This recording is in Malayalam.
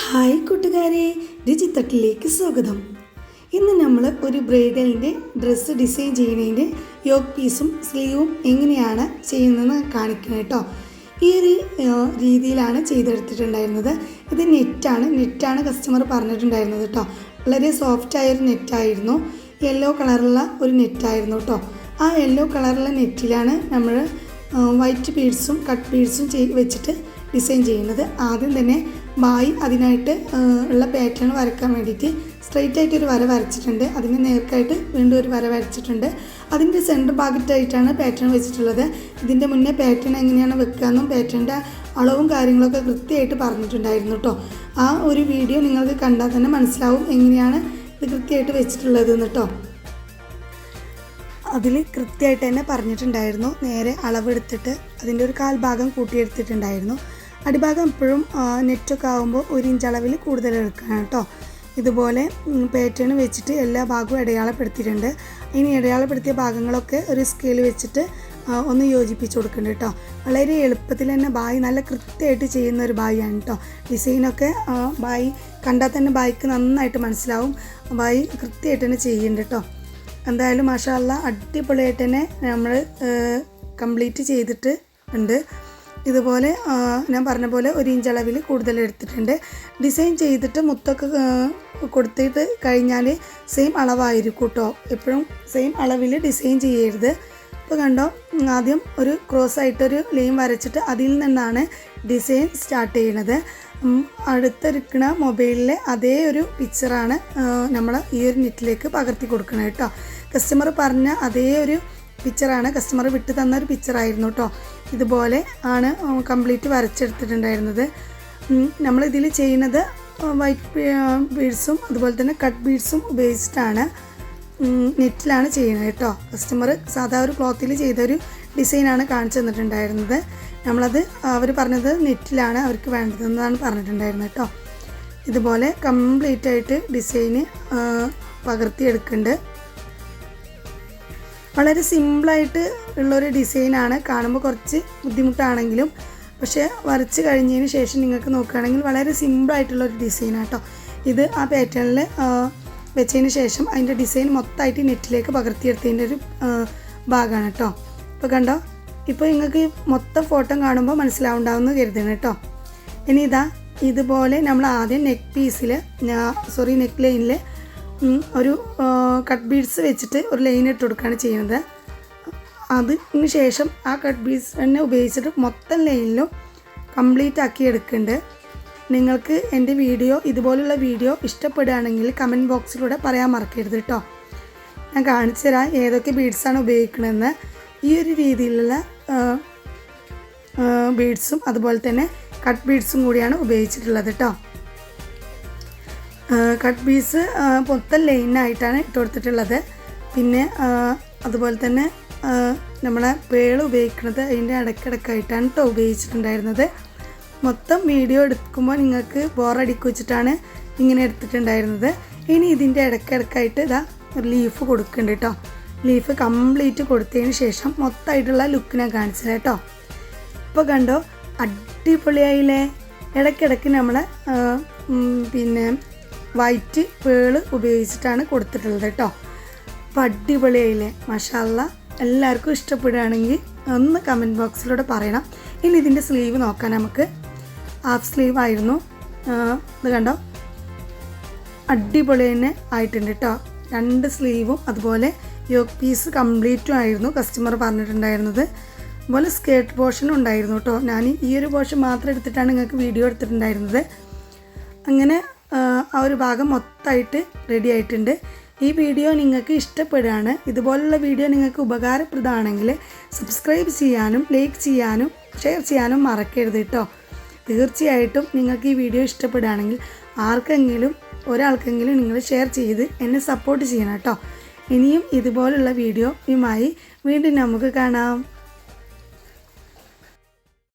ഹായ് കൂട്ടുകാരെ, രുചിത്തട്ടിലേക്ക് സ്വാഗതം. ഇന്ന് നമ്മൾ ഒരു ബ്രൈഡലിൻ്റെ ഡ്രസ്സ് ഡിസൈൻ ചെയ്യുന്നതിൻ്റെ യോക്ക് പീസും സ്ലീവും എങ്ങനെയാണ് ചെയ്യുന്നതെന്ന് കാണിക്കണം കേട്ടോ. ഈ ഒരു രീതിയിലാണ് ചെയ്തെടുത്തിട്ടുണ്ടായിരുന്നത്. ഇത് നെറ്റാണ് കസ്റ്റമർ പറഞ്ഞിട്ടുണ്ടായിരുന്നത് കേട്ടോ. വളരെ സോഫ്റ്റായൊരു നെറ്റായിരുന്നു, യെല്ലോ കളറുള്ള ഒരു നെറ്റായിരുന്നു കേട്ടോ. ആ യെല്ലോ കളറുള്ള നെറ്റിലാണ് നമ്മൾ വൈറ്റ് ബീഡ്സും കട്ട് ബീഡ്സും വെച്ചിട്ട് ഡിസൈൻ ചെയ്യുന്നത്. ആദ്യം തന്നെ ബായി അതിനായിട്ട് ഉള്ള പാറ്റേൺ വരയ്ക്കാൻ വേണ്ടിയിട്ട് സ്ട്രെയിറ്റ് ആയിട്ടൊരു വര വരച്ചിട്ടുണ്ട്. അതിന് നേർക്കായിട്ട് വീണ്ടും ഒരു വര വരച്ചിട്ടുണ്ട്. അതിൻ്റെ സെൻറ്റർ ഭാഗത്തായിട്ടാണ് പാറ്റേൺ വെച്ചിട്ടുള്ളത്. ഇതിൻ്റെ മുന്നേ പാറ്റേൺ എങ്ങനെയാണ് വെക്കുകയെന്നും പാറ്റേണിൻ്റെ അളവും കാര്യങ്ങളൊക്കെ കൃത്യമായിട്ട് പറഞ്ഞിട്ടുണ്ടായിരുന്നു കേട്ടോ. ആ ഒരു വീഡിയോ നിങ്ങൾക്ക് കണ്ടാൽ തന്നെ മനസ്സിലാവും എങ്ങനെയാണ് ഇത് കൃത്യമായിട്ട് വെച്ചിട്ടുള്ളത് കേട്ടോ. അതിൽ കൃത്യമായിട്ട് തന്നെ പറഞ്ഞിട്ടുണ്ടായിരുന്നു. നേരെ അളവെടുത്തിട്ട് അതിൻ്റെ ഒരു കാൽഭാഗം കൂട്ടിയെടുത്തിട്ടുണ്ടായിരുന്നു. അടിഭാഗം എപ്പോഴും നെറ്റൊക്കെ ആകുമ്പോൾ 1 ഇഞ്ച് അളവിൽ കൂടുതൽ എടുക്കണം കേട്ടോ. ഇതുപോലെ പാറ്റേൺ വെച്ചിട്ട് എല്ലാ ഭാഗവും അടയാളപ്പെടുത്തിയിട്ടുണ്ട്. ഇനി അടയാളപ്പെടുത്തിയ ഭാഗങ്ങളൊക്കെ ഒരു സ്കെയിൽ വെച്ചിട്ട് ഒന്ന് യോജിപ്പിച്ച് കൊടുക്കുന്നുണ്ട് കേട്ടോ. വളരെ എളുപ്പത്തിൽ തന്നെ ബായി നല്ല കൃത്യമായിട്ട് ചെയ്യുന്ന ഒരു ബായിയാണ് കേട്ടോ. ഡിസൈനൊക്കെ ബായി കണ്ടാൽ തന്നെ ബായിക്ക് നന്നായിട്ട് മനസ്സിലാവും. ബായി കൃത്യമായിട്ട് തന്നെ ചെയ്യുന്നുണ്ട് കേട്ടോ. എന്തായാലും മാഷാ അല്ലാഹ് അടിപൊളിയായിട്ട് തന്നെ നമ്മൾ കംപ്ലീറ്റ് ചെയ്തിട്ട് ഉണ്ട്. ഇതുപോലെ ഞാൻ പറഞ്ഞ പോലെ 1 ഇഞ്ച് അളവിൽ കൂടുതൽ എടുത്തിട്ടുണ്ട്. ഡിസൈൻ ചെയ്തിട്ട് മുത്തൊക്കെ കൊടുത്തിട്ട് കഴിഞ്ഞാൽ സെയിം അളവായിരിക്കും കേട്ടോ. എപ്പോഴും സെയിം അളവിൽ ഡിസൈൻ ചെയ്യരുത്. ഇപ്പോൾ കണ്ടോ, ആദ്യം ഒരു ക്രോസ് ആയിട്ടൊരു ലൈൻ വരച്ചിട്ട് അതിൽ നിന്നാണ് ഡിസൈൻ സ്റ്റാർട്ട് ചെയ്യുന്നത്. അടുത്തിരിക്കുന്ന മൊബൈലിലെ അതേ ഒരു പിക്ചറാണ് നമ്മൾ ഈ ഒരു നെറ്റിലേക്ക് പകർത്തി കൊടുക്കുന്നത് കേട്ടോ. കസ്റ്റമർ പറഞ്ഞ അതേ ഒരു പിക്ചറാണ്, കസ്റ്റമർ വിട്ട് തന്നൊരു പിക്ചറായിരുന്നു കേട്ടോ. ഇതുപോലെ ആണ് കംപ്ലീറ്റ് വരച്ചെടുത്തിട്ടുണ്ടായിരുന്നത്. നമ്മളിതിൽ ചെയ്യുന്നത് വൈറ്റ് ബീഡ്സും അതുപോലെ തന്നെ കട്ട് ബീഡ്സും ഉപയോഗിച്ചിട്ടാണ് നെറ്റിലാണ് ചെയ്യുന്നത് കേട്ടോ. കസ്റ്റമർ സാധാ ഒരു ക്ലോത്തിൽ ചെയ്തൊരു ഡിസൈനാണ് കാണിച്ചു തന്നിട്ടുണ്ടായിരുന്നത്. നമ്മളത് അവർ പറഞ്ഞത് നെറ്റിലാണ് അവർക്ക് വേണ്ടതെന്നാണ് പറഞ്ഞിട്ടുണ്ടായിരുന്നത് കേട്ടോ. ഇതുപോലെ കംപ്ലീറ്റ് ആയിട്ട് ഡിസൈന് പകർത്തിയെടുക്കുന്നുണ്ട്. വളരെ സിമ്പിളായിട്ട് ഉള്ളൊരു ഡിസൈനാണ്. കാണുമ്പോൾ കുറച്ച് ബുദ്ധിമുട്ടാണെങ്കിലും പക്ഷേ വരച്ച് കഴിഞ്ഞതിന് ശേഷം നിങ്ങൾക്ക് നോക്കുകയാണെങ്കിൽ വളരെ സിമ്പിളായിട്ടുള്ളൊരു ഡിസൈനാണ് കേട്ടോ. ഇത് ആ പാറ്റേണിൽ വെച്ചതിന് ശേഷം അതിൻ്റെ ഡിസൈൻ മൊത്തമായിട്ട് നെറ്റിലേക്ക് പകർത്തിയെടുത്തതിൻ്റെ ഒരു ഭാഗമാണ് കേട്ടോ. ഇപ്പോൾ കണ്ടോ, ഇപ്പോൾ നിങ്ങൾക്ക് മൊത്തം ഫോട്ടോ കാണുമ്പോൾ മനസ്സിലാവുണ്ടാവുമെന്ന് കരുതണം കേട്ടോ. ഇനി ഇതുപോലെ നമ്മൾ ആദ്യം നെക്ക് ലൈനിൽ ഒരു കട്ട് ബീഡ്സ് വെച്ചിട്ട് ഒരു ലൈൻ ഇട്ട് കൊടുക്കുകയാണ് ചെയ്യുന്നത്. അതിന് ശേഷം ആ കട്ട് ബീഡ്സ് തന്നെ ഉപയോഗിച്ചിട്ട് മൊത്തം ലൈനിലും കംപ്ലീറ്റ് ആക്കി എടുക്കുന്നുണ്ട്. നിങ്ങൾക്ക് എൻ്റെ ഇതുപോലുള്ള വീഡിയോ ഇഷ്ടപ്പെടുകയാണെങ്കിൽ കമൻറ്റ് ബോക്സിലൂടെ പറയാൻ മറക്കരുത് കേട്ടോ. ഞാൻ കാണിച്ചു തരാം ഏതൊക്കെ ബീഡ്സാണ് ഉപയോഗിക്കണമെന്ന്. ഈ ഒരു രീതിയിലുള്ള ബീഡ്സും അതുപോലെ തന്നെ കട്ട് ബീഡ്സും കൂടിയാണ് ഉപയോഗിച്ചിട്ടുള്ളത് കേട്ടോ. കട്ട് ബീഡ്സ് മൊത്തം ലൈനായിട്ടാണ് ഇട്ട് കൊടുത്തിട്ടുള്ളത്. പിന്നെ അതുപോലെ തന്നെ നമ്മളെ പേൾ ഉപയോഗിക്കുന്നത് അതിൻ്റെ ഇടയ്ക്കിടയ്ക്കായിട്ടാണ് കേട്ടോ ഉപയോഗിച്ചിട്ടുണ്ടായിരുന്നത്. മൊത്തം വീഡിയോ എടുക്കുമ്പോൾ നിങ്ങൾക്ക് ബോറടിക്ക് വെച്ചിട്ടാണ് ഇങ്ങനെ എടുത്തിട്ടുണ്ടായിരുന്നത്. ഇനി ഇതിൻ്റെ ഇടയ്ക്കിടയ്ക്കായിട്ട് ഒരു ലീഫ് കൊടുക്കുന്നുണ്ട് കേട്ടോ. ലീഫ് കംപ്ലീറ്റ് കൊടുത്തതിന് ശേഷം മൊത്തമായിട്ടുള്ള ലുക്ക് ഞാൻ കാണിച്ചത് കേട്ടോ. ഇപ്പോൾ കണ്ടോ, അടിപൊളിയായില്ലേ. ഇടയ്ക്കിടയ്ക്ക് നമ്മൾ പിന്നെ വൈറ്റ് പേള് ഉപയോഗിച്ചിട്ടാണ് കൊടുത്തിട്ടുള്ളത് കേട്ടോ. അപ്പോൾ അടിപൊളിയായില്ലേ, മാഷാ അല്ലാഹ്. എല്ലാവർക്കും ഇഷ്ടപ്പെടുകയാണെങ്കിൽ ഒന്ന് കമൻറ്റ് ബോക്സിലൂടെ പറയണം. ഇനി ഇതിൻ്റെ സ്ലീവ് നോക്കാം. നമുക്ക് ഹാഫ് സ്ലീവ് ആയിരുന്നു. ഇത് കണ്ടോ, അടിപൊളി തന്നെ ആയിട്ടുണ്ട് കേട്ടോ. 2 സ്ലീവും അതുപോലെ യോക്ക് പീസ് കംപ്ലീറ്റും ആയിരുന്നു കസ്റ്റമർ പറഞ്ഞിട്ടുണ്ടായിരുന്നത്. അതുപോലെ സ്കേർട്ട് പോർഷനും ഉണ്ടായിരുന്നു കേട്ടോ. ഞാൻ ഈ ഒരു പോർഷൻ മാത്രം എടുത്തിട്ടാണ് നിങ്ങൾക്ക് വീഡിയോ എടുത്തിട്ടുണ്ടായിരുന്നത്. അങ്ങനെ ആ ഒരു ഭാഗം മൊത്തമായിട്ട് റെഡി ആയിട്ടുണ്ട്. ഈ വീഡിയോ നിങ്ങൾക്ക് ഇഷ്ടപ്പെടുകയാണ്, ഇതുപോലുള്ള വീഡിയോ നിങ്ങൾക്ക് ഉപകാരപ്രദമാണെങ്കിൽ സബ്സ്ക്രൈബ് ചെയ്യാനും ലൈക്ക് ചെയ്യാനും ഷെയർ ചെയ്യാനും മറക്കരുത് കേട്ടോ. തീർച്ചയായിട്ടും നിങ്ങൾക്ക് ഈ വീഡിയോ ഇഷ്ടപ്പെടുകയാണെങ്കിൽ ഒരാൾക്കെങ്കിലും നിങ്ങൾ ഷെയർ ചെയ്ത് എന്നെ സപ്പോർട്ട് ചെയ്യണം കേട്ടോ. ഇനിയും ഇതുപോലുള്ള വീഡിയോയുമായി വീണ്ടും നമുക്ക് കാണാം.